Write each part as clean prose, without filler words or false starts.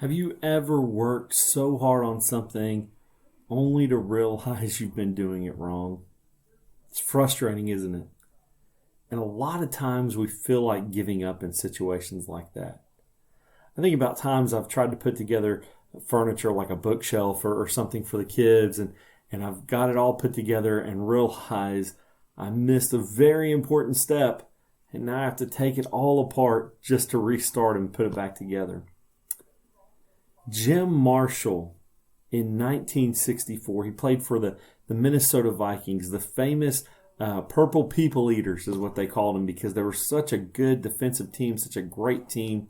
Have you ever worked so hard on something only to realize you've been doing it wrong? It's frustrating, isn't it? And a lot of times we feel like giving up in situations like that. I think about times I've tried to put together furniture like a bookshelf or something for the kids, and I've got it all put together and realize I missed a very important step, and now I have to take it all apart just to restart and put it back together. Jim Marshall, in 1964, he played for the Minnesota Vikings, the famous Purple People Eaters is what they called them because they were such a good defensive team, such a great team.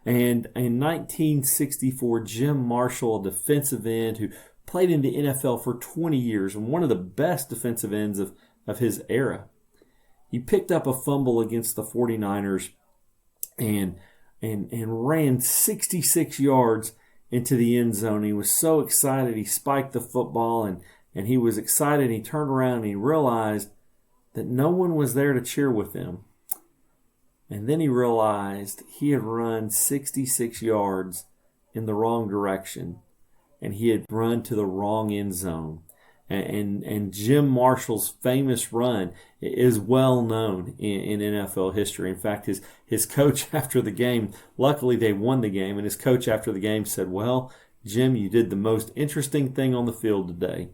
And in 1964, Jim Marshall, a defensive end who played in the NFL for 20 years and one of the best defensive ends of his era, he picked up a fumble against the 49ers and ran 66 yards into the end zone. He was so excited. He spiked the football and he was excited. He turned around and he realized that no one was there to cheer with him. And then he realized he had run 66 yards in the wrong direction and he had run to the wrong end zone. And Jim Marshall's famous run is well known in NFL history. In fact, his coach after the game, luckily they won the game, and his coach after the game said, "Well, Jim, you did the most interesting thing on the field today."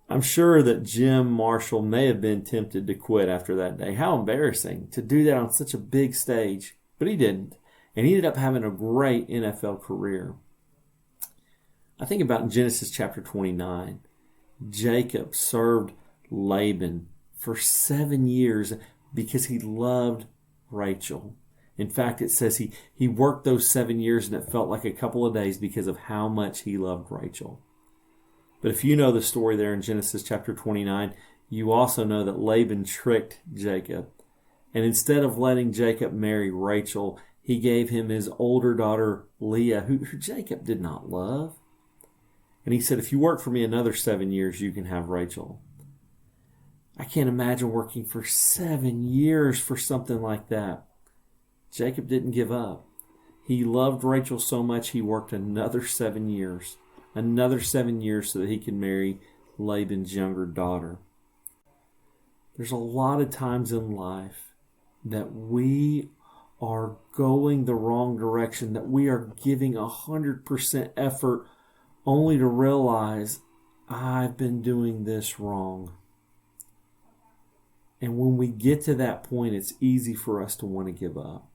I'm sure that Jim Marshall may have been tempted to quit after that day. How embarrassing to do that on such a big stage. But he didn't. And he ended up having a great NFL career. I think about in Genesis chapter 29, Jacob served Laban for 7 years because he loved Rachel. In fact, it says he worked those 7 years and it felt like a couple of days because of how much he loved Rachel. But if you know the story there in Genesis chapter 29, you also know that Laban tricked Jacob. And instead of letting Jacob marry Rachel, he gave him his older daughter Leah, who Jacob did not love. And he said, "If you work for me another 7 years, you can have Rachel." I can't imagine working for 7 years for something like that. Jacob didn't give up. He loved Rachel so much he worked another 7 years. Another 7 years so that he could marry Laban's younger daughter. There's a lot of times in life that we are going the wrong direction, that we are giving 100% effort only to realize I've been doing this wrong. And when we get to that point, it's easy for us to want to give up.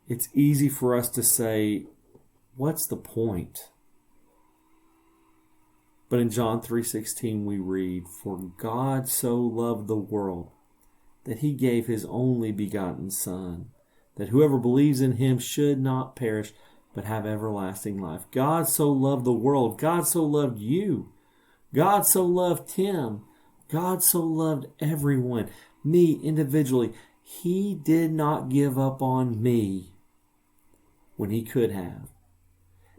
It's easy for us to say, what's the point? But in John 3:16 we read, "For God so loved the world that he gave his only begotten Son, that whoever believes in him should not perish, but have everlasting life." God so loved the world. God so loved you. God so loved Tim. God so loved everyone, me individually. He did not give up on me when he could have.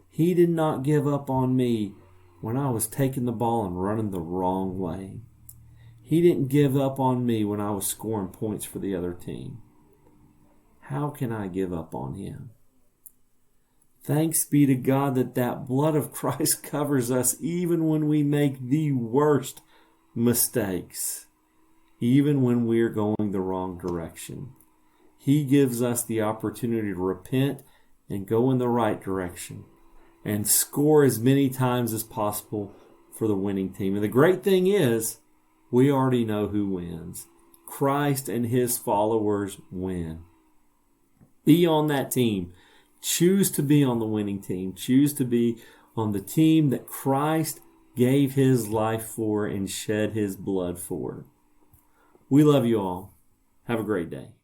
He did not give up on me when I was taking the ball and running the wrong way. He didn't give up on me when I was scoring points for the other team. How can I give up on him? Thanks be to God that blood of Christ covers us even when we make the worst mistakes, even when we're going the wrong direction. He gives us the opportunity to repent and go in the right direction and score as many times as possible for the winning team. And the great thing is, we already know who wins. Christ and his followers win. Be on that team. Choose to be on the winning team. Choose to be on the team that Christ gave his life for and shed his blood for. We love you all. Have a great day.